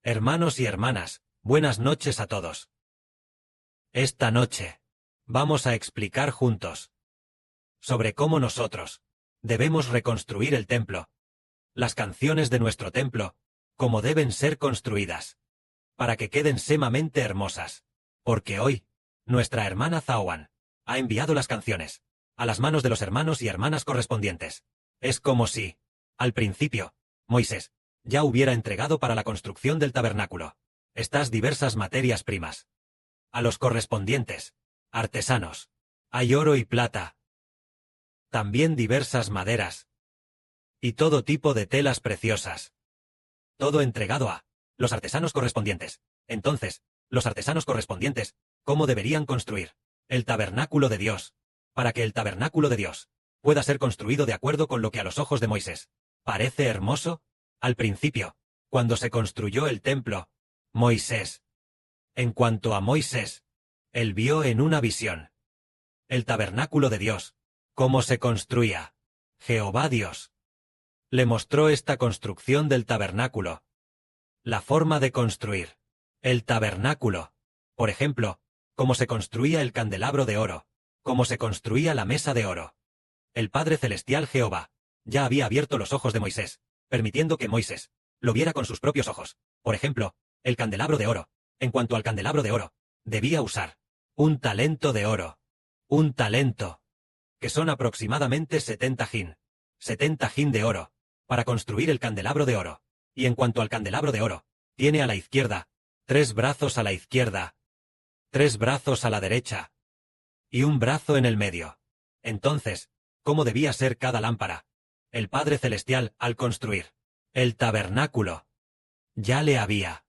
Hermanos y hermanas, buenas noches a todos. Esta noche vamos a explicar juntos sobre cómo nosotros debemos reconstruir el templo, las canciones de nuestro templo, cómo deben ser construidas, para que queden sumamente hermosas, porque hoy, nuestra hermana Zawan ha enviado las canciones a las manos de los hermanos y hermanas correspondientes. Es como si, al principio, Moisés ya hubiera entregado para la construcción del tabernáculo estas diversas materias primas a los correspondientes artesanos. Hay oro y plata, también diversas maderas y todo tipo de telas preciosas. Todo entregado a los artesanos correspondientes. Entonces, los artesanos correspondientes, ¿cómo deberían construir el tabernáculo de Dios? Para que el tabernáculo de Dios pueda ser construido de acuerdo con lo que a los ojos de Moisés parece hermoso. Al principio, cuando se construyó el templo, Moisés. En cuanto a Moisés, él vio en una visión el tabernáculo de Dios, cómo se construía. Jehová Dios le mostró esta construcción del tabernáculo. La forma de construir el tabernáculo. Por ejemplo, cómo se construía el candelabro de oro, cómo se construía la mesa de oro. El Padre Celestial Jehová ya había abierto los ojos de Moisés, permitiendo que Moisés lo viera con sus propios ojos. Por ejemplo, el candelabro de oro. En cuanto al candelabro de oro, debía usar un talento de oro. Un talento, que son aproximadamente 70 hin. 70 hin de oro, para construir el candelabro de oro. Y en cuanto al candelabro de oro, tiene a la izquierda 3 brazos a la izquierda, 3 brazos a la derecha, y un brazo en el medio. Entonces, ¿cómo debía ser cada lámpara? El Padre Celestial, al construir el tabernáculo, ya le había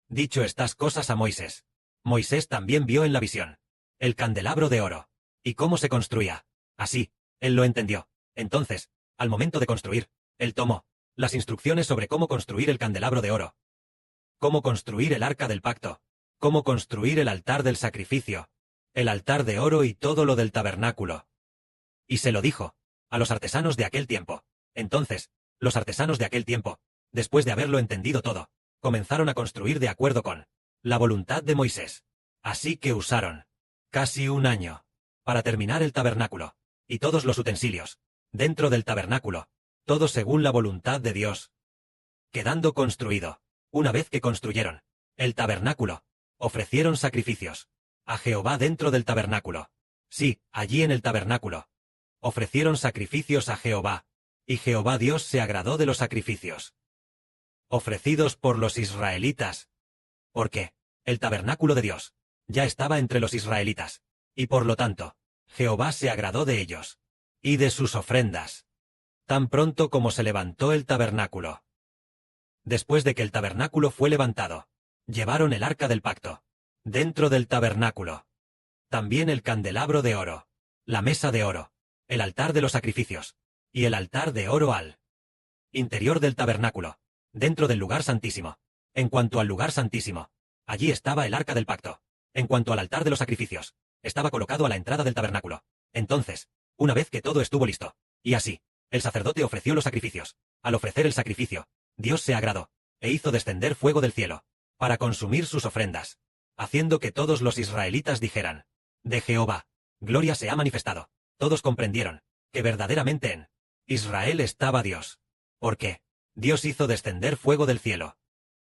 dicho estas cosas a Moisés. Moisés también vio en la visión el candelabro de oro, y cómo se construía. Así, él lo entendió. Entonces, al momento de construir, él tomó las instrucciones sobre cómo construir el candelabro de oro, cómo construir el arca del pacto, cómo construir el altar del sacrificio, el altar de oro y todo lo del tabernáculo. Y se lo dijo a los artesanos de aquel tiempo. Entonces, los artesanos de aquel tiempo, después de haberlo entendido todo, comenzaron a construir de acuerdo con la voluntad de Moisés. Así que usaron casi un año para terminar el tabernáculo, y todos los utensilios dentro del tabernáculo, todo según la voluntad de Dios, quedando construido. Una vez que construyeron el tabernáculo, ofrecieron sacrificios a Jehová dentro del tabernáculo. Sí, allí en el tabernáculo. Ofrecieron sacrificios a Jehová, y Jehová Dios se agradó de los sacrificios ofrecidos por los israelitas, porque el tabernáculo de Dios ya estaba entre los israelitas, y por lo tanto, Jehová se agradó de ellos y de sus ofrendas, tan pronto como se levantó el tabernáculo. Después de que el tabernáculo fue levantado, llevaron el arca del pacto dentro del tabernáculo, también el candelabro de oro, la mesa de oro, el altar de los sacrificios, y el altar de oro al interior del tabernáculo, dentro del lugar santísimo. En cuanto al lugar santísimo, allí estaba el arca del pacto. En cuanto al altar de los sacrificios, estaba colocado a la entrada del tabernáculo. Entonces, una vez que todo estuvo listo, y así, el sacerdote ofreció los sacrificios. Al ofrecer el sacrificio, Dios se agradó, e hizo descender fuego del cielo, para consumir sus ofrendas, haciendo que todos los israelitas dijeran: de Jehová, gloria se ha manifestado. Todos comprendieron que verdaderamente en Israel estaba Dios. Porque Dios hizo descender fuego del cielo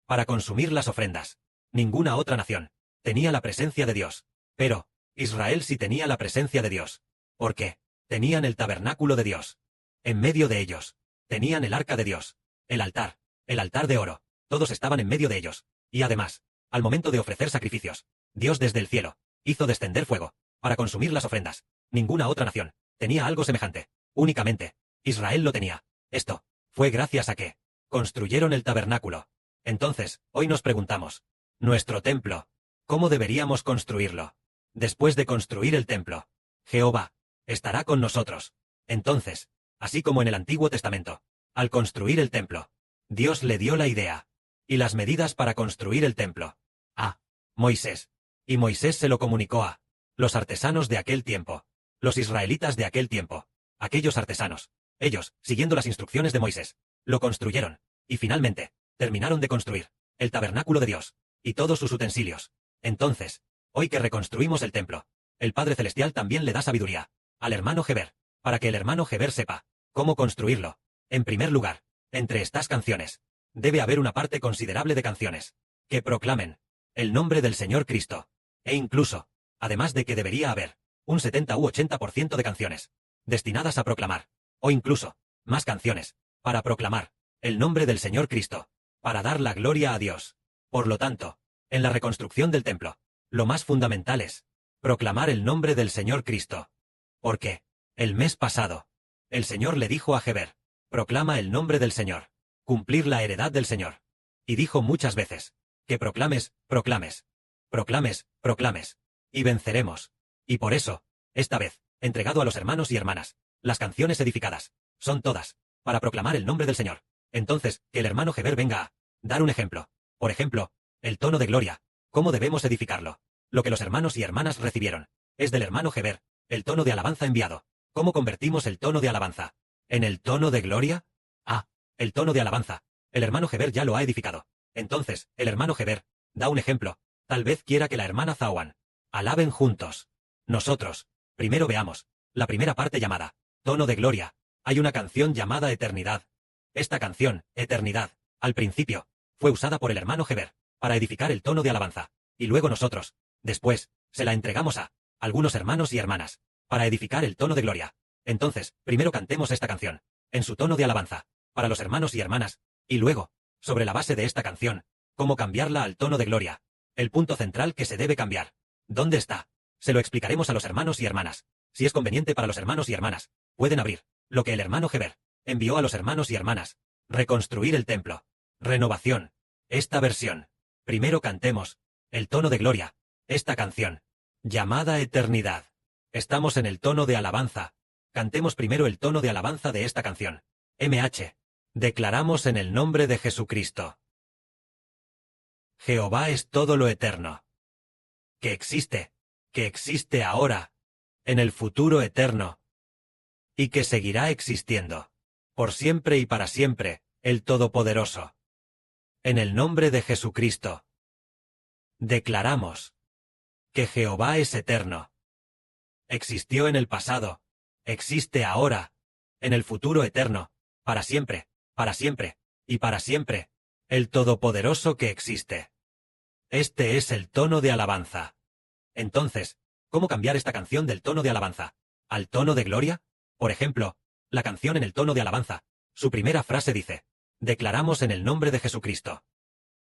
para consumir las ofrendas. Ninguna otra nación tenía la presencia de Dios, pero Israel sí tenía la presencia de Dios, porque tenían el tabernáculo de Dios. En medio de ellos tenían el arca de Dios, el altar de oro, todos estaban en medio de ellos, y además, al momento de ofrecer sacrificios, Dios desde el cielo hizo descender fuego para consumir las ofrendas. Ninguna otra nación tenía algo semejante, únicamente Israel lo tenía. Esto fue gracias a que construyeron el tabernáculo. Entonces, hoy nos preguntamos, nuestro templo, ¿cómo deberíamos construirlo? Después de construir el templo, Jehová estará con nosotros. Entonces, así como en el Antiguo Testamento, al construir el templo, Dios le dio la idea y las medidas para construir el templo a Moisés, y Moisés se lo comunicó a los artesanos de aquel tiempo, los israelitas de aquel tiempo, aquellos artesanos. Ellos, siguiendo las instrucciones de Moisés, lo construyeron, y finalmente, terminaron de construir el tabernáculo de Dios, y todos sus utensilios. Entonces, hoy que reconstruimos el templo, el Padre Celestial también le da sabiduría al hermano Heber, para que el hermano Heber sepa cómo construirlo. En primer lugar, entre estas canciones, debe haber una parte considerable de canciones que proclamen el nombre del Señor Cristo, e incluso, además de que debería haber un 70 u 80% de canciones destinadas a proclamar, o incluso, más canciones, para proclamar el nombre del Señor Cristo, para dar la gloria a Dios. Por lo tanto, en la reconstrucción del templo, lo más fundamental es proclamar el nombre del Señor Cristo. Porque, el mes pasado, el Señor le dijo a Heber, proclama el nombre del Señor, cumplir la heredad del Señor. Y dijo muchas veces, que proclames, proclames, proclames, proclames, y venceremos. Y por eso, esta vez, entregado a los hermanos y hermanas, las canciones edificadas, son todas, para proclamar el nombre del Señor. Entonces, que el hermano Heber venga a dar un ejemplo. Por ejemplo, el tono de gloria, ¿cómo debemos edificarlo? Lo que los hermanos y hermanas recibieron, es del hermano Heber, el tono de alabanza enviado. ¿Cómo convertimos el tono de alabanza en el tono de gloria? El tono de alabanza. El hermano Heber ya lo ha edificado. Entonces, el hermano Heber da un ejemplo. Tal vez quiera que la hermana Zawan alaben juntos. Nosotros, primero veamos la primera parte llamada tono de gloria. Hay una canción llamada Eternidad. Esta canción, Eternidad, al principio, fue usada por el hermano Heber para edificar el tono de alabanza. Y luego nosotros, después, se la entregamos a algunos hermanos y hermanas para edificar el tono de gloria. Entonces, primero cantemos esta canción en su tono de alabanza para los hermanos y hermanas, y luego, sobre la base de esta canción, cómo cambiarla al tono de gloria. El punto central que se debe cambiar. ¿Dónde está? Se lo explicaremos a los hermanos y hermanas. Si es conveniente para los hermanos y hermanas, pueden abrir lo que el hermano Heber envió a los hermanos y hermanas. Reconstruir el templo. Renovación. Esta versión. Primero cantemos el tono de gloria. Esta canción, llamada Eternidad. Estamos en el tono de alabanza. Cantemos primero el tono de alabanza de esta canción. MH. Declaramos en el nombre de Jesucristo. Jehová es todo lo eterno. Que existe ahora, en el futuro eterno, y que seguirá existiendo, por siempre y para siempre, el Todopoderoso. En el nombre de Jesucristo. Declaramos que Jehová es eterno. Existió en el pasado, existe ahora, en el futuro eterno, para siempre, y para siempre, el Todopoderoso que existe. Este es el tono de alabanza. Entonces, ¿cómo cambiar esta canción del tono de alabanza al tono de gloria? Por ejemplo, la canción en el tono de alabanza, su primera frase dice, declaramos en el nombre de Jesucristo.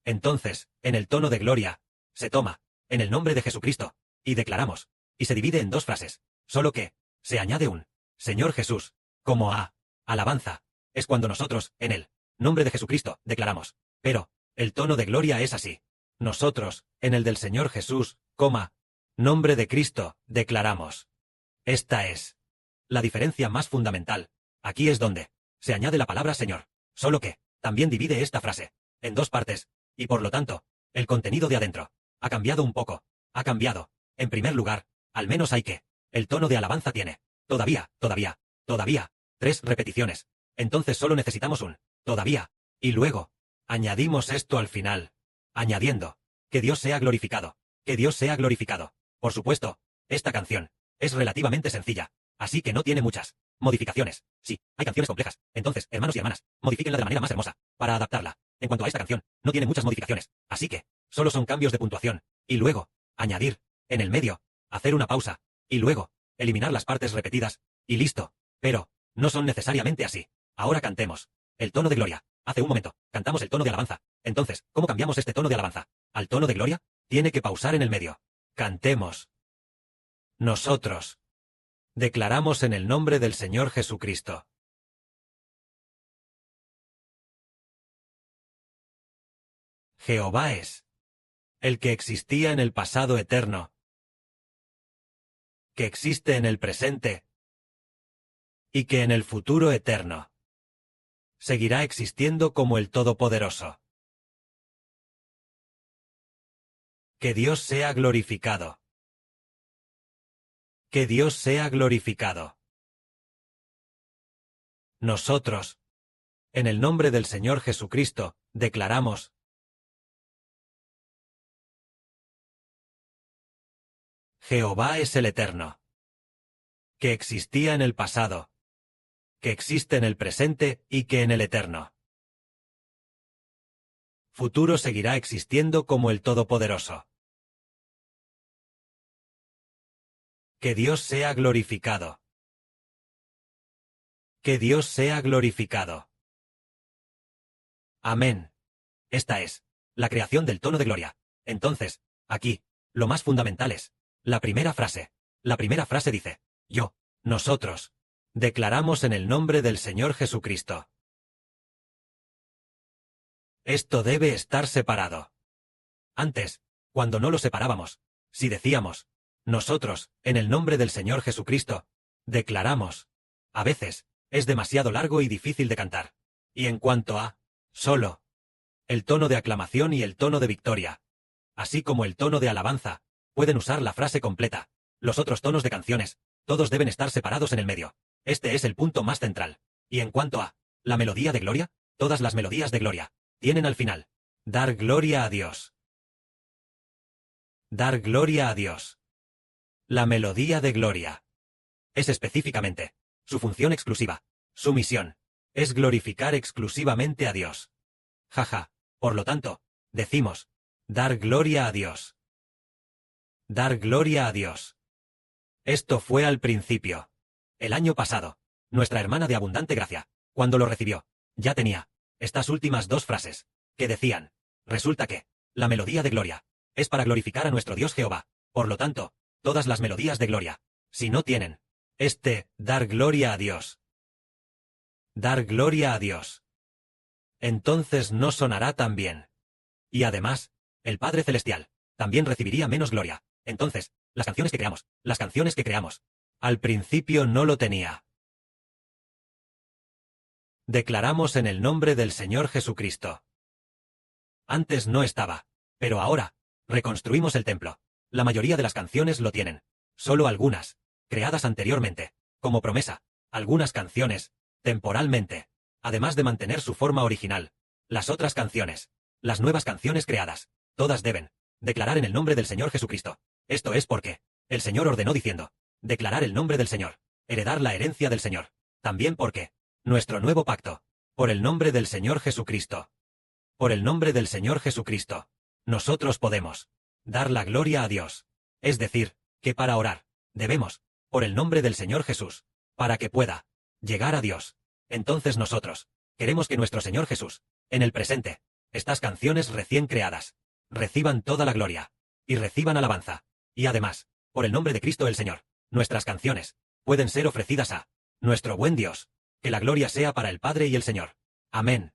Entonces, en el tono de gloria, se toma, en el nombre de Jesucristo, y declaramos, y se divide en dos frases, solo que, se añade un, Señor Jesús, como a, alabanza, es cuando nosotros, en el nombre de Jesucristo, declaramos, pero, el tono de gloria es así. Nosotros, en el del Señor Jesús, nombre de Cristo, declaramos. Esta es la diferencia más fundamental. Aquí es donde se añade la palabra Señor, solo que, también divide esta frase en dos partes, y por lo tanto, el contenido de adentro ha cambiado un poco. Ha cambiado. En primer lugar, al menos hay que, el tono de alabanza tiene, todavía, 3 repeticiones. Entonces solo necesitamos un, todavía, y luego, añadimos esto al final, añadiendo, que Dios sea glorificado, que Dios sea glorificado. Por supuesto, esta canción es relativamente sencilla, así que no tiene muchas modificaciones. Sí, hay canciones complejas. Entonces, hermanos y hermanas, modifíquenla de la manera más hermosa, para adaptarla. En cuanto a esta canción, no tiene muchas modificaciones, así que, solo son cambios de puntuación, y luego, añadir, en el medio, hacer una pausa, y luego, eliminar las partes repetidas, y listo. Pero, no son necesariamente así. Ahora cantemos el tono de gloria. Hace un momento, cantamos el tono de alabanza. Entonces, ¿cómo cambiamos este tono de alabanza al tono de gloria? Tiene que pausar en el medio. Cantemos. Nosotros declaramos en el nombre del Señor Jesucristo. Jehová es el que existía en el pasado eterno, que existe en el presente, y que en el futuro eterno seguirá existiendo como el Todopoderoso. Que Dios sea glorificado. Que Dios sea glorificado. Nosotros, en el nombre del Señor Jesucristo, declaramos Jehová es el Eterno. Que existía en el pasado, que existe en el presente y que en el eterno futuro seguirá existiendo como el Todopoderoso. Que Dios sea glorificado. Que Dios sea glorificado. Amén. Esta es la creación del tono de gloria. Entonces, aquí, lo más fundamental es la primera frase. La primera frase dice, yo, nosotros, declaramos en el nombre del Señor Jesucristo. Esto debe estar separado. Antes, cuando no lo separábamos, si decíamos, nosotros, en el nombre del Señor Jesucristo, declaramos, a veces, es demasiado largo y difícil de cantar. Y en cuanto a, solo, el tono de aclamación y el tono de victoria, así como el tono de alabanza, pueden usar la frase completa. Los otros tonos de canciones, todos deben estar separados en el medio. Este es el punto más central. Y en cuanto a, la melodía de gloria, todas las melodías de gloria, tienen al final, dar gloria a Dios. Dar gloria a Dios. La melodía de gloria es específicamente su función exclusiva, su misión, es glorificar exclusivamente a Dios. Jaja, por lo tanto, decimos, dar gloria a Dios. Dar gloria a Dios. Esto fue al principio. El año pasado, nuestra hermana de abundante gracia, cuando lo recibió, ya tenía estas últimas dos frases, que decían, resulta que, la melodía de gloria, es para glorificar a nuestro Dios Jehová. Por lo tanto, todas las melodías de gloria, si no tienen, dar gloria a Dios. Dar gloria a Dios. Entonces no sonará tan bien. Y además, el Padre Celestial, también recibiría menos gloria. Entonces, las canciones que creamos, al principio no lo tenía. Declaramos en el nombre del Señor Jesucristo. Antes no estaba, pero ahora, reconstruimos el templo. La mayoría de las canciones lo tienen. Solo algunas, creadas anteriormente, como promesa. Algunas canciones, temporalmente. Además de mantener su forma original. Las otras canciones, las nuevas canciones creadas, todas deben declarar en el nombre del Señor Jesucristo. Esto es porque el Señor ordenó diciendo, declarar el nombre del Señor, heredar la herencia del Señor. También porque nuestro nuevo pacto, por el nombre del Señor Jesucristo. Por el nombre del Señor Jesucristo, nosotros podemos dar la gloria a Dios. Es decir, que para orar, debemos, por el nombre del Señor Jesús, para que pueda llegar a Dios. Entonces nosotros queremos que nuestro Señor Jesús, en el presente, estas canciones recién creadas, reciban toda la gloria, y reciban alabanza. Y además, por el nombre de Cristo el Señor, nuestras canciones pueden ser ofrecidas a nuestro buen Dios. Que la gloria sea para el Padre y el Señor. Amén.